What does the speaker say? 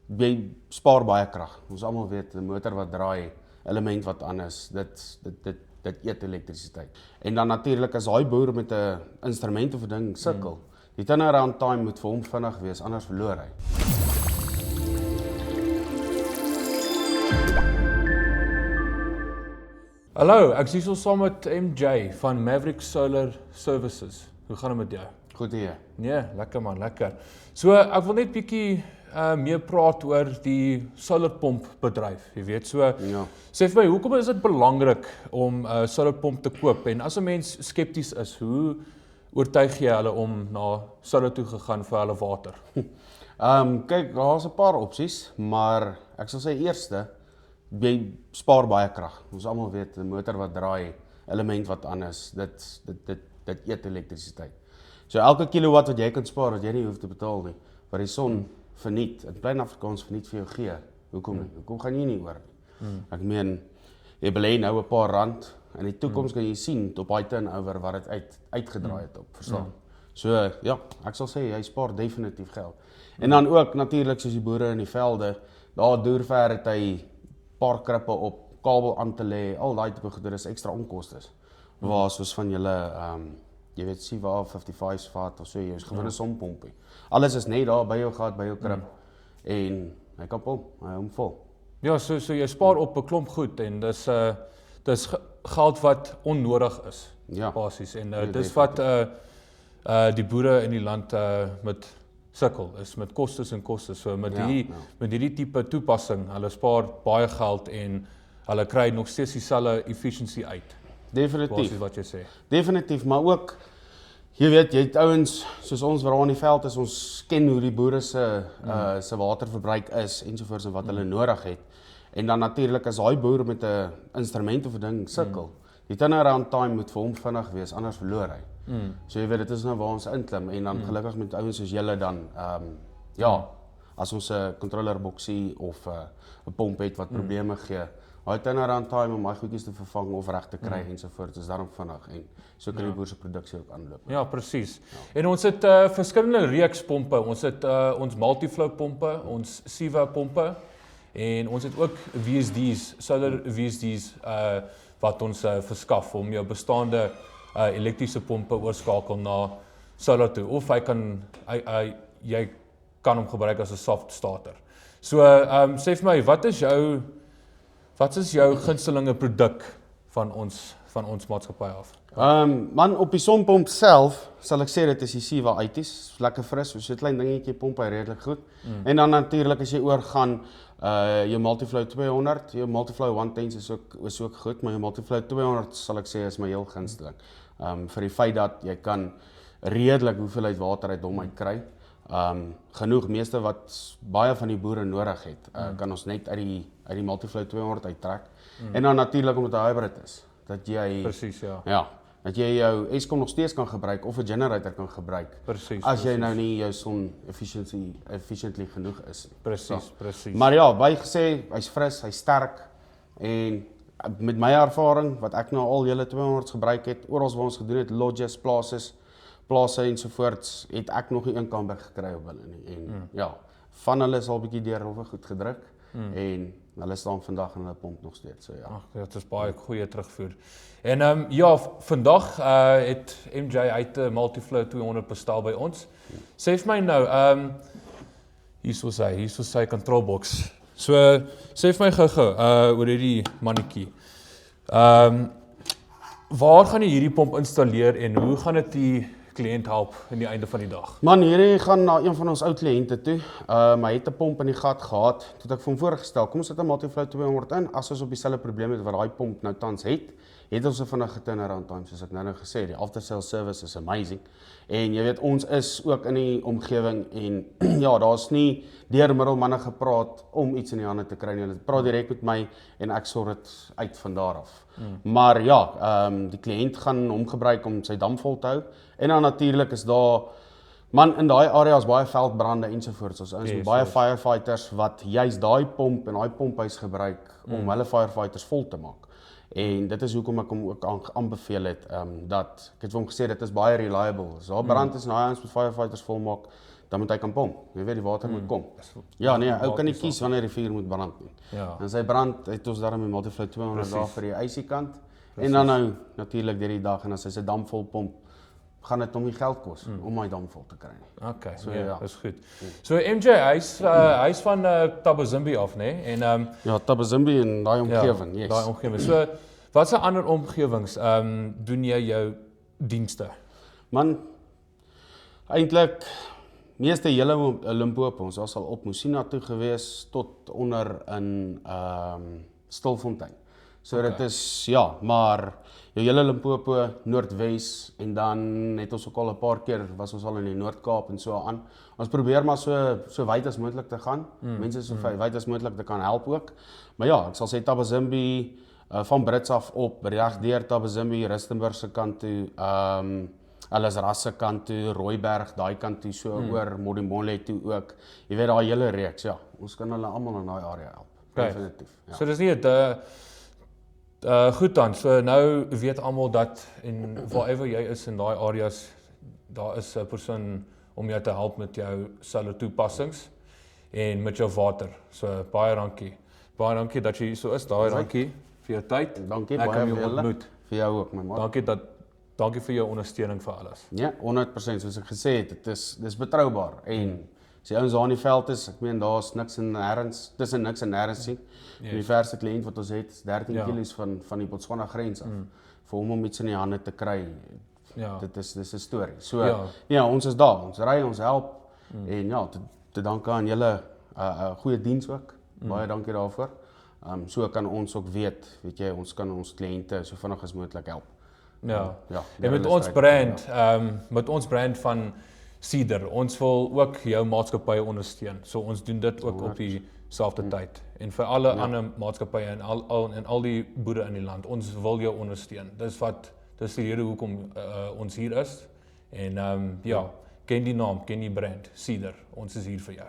jy spaar baie krag. Ons almal weet 'n motor wat draai, element wat aan is, dit eet elektrisiteit. En dan natuurlik as daai boer met 'n instrument of 'n ding sukkel, die turnaround time moet vir hom vinnig wees, anders verloor hy. Hallo, ek is hier saam met MJ van Maverick Solar Services. Hoe gaan dit met jou? Goed hier. Nee, lekker man, lekker. So, ek wil net bietjie meer praat oor die solarpomp bedryf. Jy weet, so Ja. sê vir my, hoekom is dit belangrik om 'n solarpomp te koop? En as 'n mens skepties is, hoe oortuig jy hulle om na solar toe gegaan vir hulle water? Kyk, daar's 'n paar opsies, maar ek sal sê eerste, jy spaar baie krag. Ons almal weet 'n motor wat draai, element wat aan is, dit eet elektrisiteit. So elke kilowatt wat jy kan spaar wat jy nie hoef te betaal nie, wat die son verniet, in plain Afrikaans verniet vir jou gee. Hoekom nie? Hoekom gaan jy nie oor nie? Ek meen, jy belê nou 'n paar rand, in die toekoms kan jy sien op daai turnover wat dit uitgedraai het op, verstaan? So ja, ek sal sê jy spaar definitief geld. En dan ook natuurlik soos die boere in die velde, daar deur het hy paar krippe op, kabel aan te lê, al daai tipe goeder is ekstra onkostes. Waar soos van julle jy weet Siva 55's vat of so, jy is gewone sonpompie. Alles is net daar by jou gat, by jou krip en hy kan pomp, hy hom vol. Ja, so jy spaar op 'n klomp goed en dis geld wat onnodig is, Ja. basies. En Ja, dis wat die boere in die land met sukkel is met kostes en kostes. So met hierdie tipe toepassing, hulle spaar baie geld en hulle kry nog steeds dieselfde efficiency uit. Definitief. Basies wat jy sê. Definitief, maar ook jy weet, jy het ouens soos ons waar in die veld is, ons ken hoe die boere se waterverbruik is ensovoorts en wat hulle nodig het. En dan natuurlik as daai boer met 'n instrument of 'n ding sukkel, die turnaround time moet vir hom vinnig wees, anders verloor hy. So jy weet, dit is nou waar ons inklim en dan gelukkig met ouens soos julle dan as ons 'n controller boksie of 'n pomp het wat probleme gee, daai turnaround time om daai goedjies te vervang of reg te kry ensovoorts is daarom vinnig en so kan die boer se produksie ook aanloop. Ja, presies. En ons het verskillende reeks pompe. Ons het ons multiflow pompe, ons Siva pompe en ons het ook VSD's, solar VSD's wat ons verskaf om jou bestaande elektriese pompe oorskakel na solar toe of jy kan hom gebruik as 'n soft starter. So sê vir my, wat is jou gunstelinge produk van ons maatskappy af? Man, op die sonpomp self sal ek sê dit is die Siva 80's, lekker fris, so 'n klein dingetjie pomp hy redelik goed. En dan natuurlik as jy oorgaan jou Multiflow 200, jou Multiflow 110 is ook goed, maar jou Multiflow 200 sal ek sê is my heel gunsteling. Vir die feit dat jy kan redelik hoeveelheid water uit hom uit kry. Genoeg, meeste wat baie van die boere nodig het, kan ons net uit die Multiflow 200 uittrek. En dan natuurlik omdat hy hybrid is, dat jy Presies, ja. Ja, dat jy jou Eskom nog steeds kan gebruik of 'n generator kan gebruik. Presies. As jy nou nie jou son efficiently genoeg is. Presies. Maar ja, by gesê, hy's fris, hy's sterk en met my ervaring wat ek nou al julle 200s gebruik het, oral waar ons gedoen het, lodges, plase ensovoorts, het ek nog nie een comeback gekry op hulle nie. En ja, van hulle is al 'n bietjie deur hulle goed gedruk en hulle staan vandag in hulle pomp nog steeds, so ja. Ag, dit is baie goeie terugvoer. En vandag het MJ uit 'n Multiflow 200 bestel by ons. Sê vir my nou, hier is sy controlbox. So sê vir my gou-gou oor hierdie mannetjie. Waar gaan jy hierdie pomp installeer en hoe gaan dit die kliënt help aan die einde van die dag? Man, hierdie gaan na een van ons ou kliënte toe. Hy het 'n pomp in die gat gehad. Toe het ek vir hom voorgestel, kom ons sit 'n Multiflow 200 in. As ons op dieselfde probleem het wat daai pomp nou tans het ons 'n vinnige turnaround time, soos ek nou gesê het. Die after sale service is amazing. En jy weet, ons is ook in die omgewing en ja, daar's nie deur middelmanne gepraat om iets in die hande te kry nie. Hulle praat direk met my en ek sorg dit uit van daar af. Maar ja, die kliënt gaan hom gebruik om sy dam vol te hou. En dan natuurlik is daar, man, in daai areas baie veldbrande ensovoorts. Ons ouens met baie firefighters wat juist daai pomp en daai pomphuis gebruik om hulle firefighters vol te maak. En dit is hoekom ek hom ook aanbeveel het, dat ek het vir hom gesê dit is baie reliable. As daar brand is en daai ouens met firefighters volmaak, dan moet hy kan pomp. Jy weet die water moet kom. Ja, nee, ou kan nie kies wanneer die vuur moet brand nie. Ja. En sy brand het ons daarom die Multiflow 200 dae vir die ysie kant. En dan nou natuurlik deur die dag en as hy sy dam vol pomp, gaan dit hom nie geld kos om my dam vol te kry nie. Okay, So, ja, ja. dis goed. So MJ, hy's van Tabazimbi af, né? En Ja, Tabazimbi en daai omgewing, yes. daai omgewing. So watse ander omgewings doen jy jou dienste? Man, eintlik meeste hele Limpopo, ons was al op Musina toe gewees tot onder in Stilfontein. So dit is ja, maar jou hele Limpopo, Noordwes en dan het ons ook al 'n paar keer was ons al in die Noord-Kaap en so aan. Ons probeer maar so wyd as moontlik te gaan. Mense so wyd as moontlik te kan help ook. Maar ja, ek sal sê Tabazimbi van Brits af op reg deur Tabazimbi, Rustenburg se kant toe, Ellisras se kant toe, Rooiberg daai kant toe, so oor Modimolle toe ook. Jy weet daai hele reeks, ja. Ons kan hulle almal in daai area help. Definitief. Ja. So dis nie 'n goed dan. So nou weet almal dat en waarever jy is in daai areas, daar is 'n persoon om jou te help met jou solar toepassings en met jou water. So baie dankie. Baie dankie dat jy so is. Daai dankie vir jou tyd. Dankie Ek baie kan vir jou julle. ontmoet. Vir jou ook, my man. Dankie vir jou ondersteuning vir alles. Ja, 100% soos ek gesê het, dis betroubaar en as die ouens daar in die veld is, ek meen daar's niks en nêrens, tussen niks en nêrens nie. Die verste kliënt wat ons het, is 13 kilos van die Botswana grens af. Vir hom om iets in die hande te kry, Ja. dis 'n storie. So Ja. ja, ons is daar, ons ry, ons help en ja, te danke aan julle goeie diens ook. Baie dankie daarvoor. So kan ons ook weet jy, ons kan ons kliënte so vinnig as moontlik help. Ja. Ja, En met hulle ons stryd, brand, met ons brand van Cedar, ons wil ook jou maatskappye ondersteun. So ons doen dit ook op dieselfde tyd. En vir alle ander maatskappye en al die boere in die land, ons wil jou ondersteun. Dis die rede hoekom ons hier is. En ja, ken die naam, ken die brand, Cedar. Ons is hier vir jou.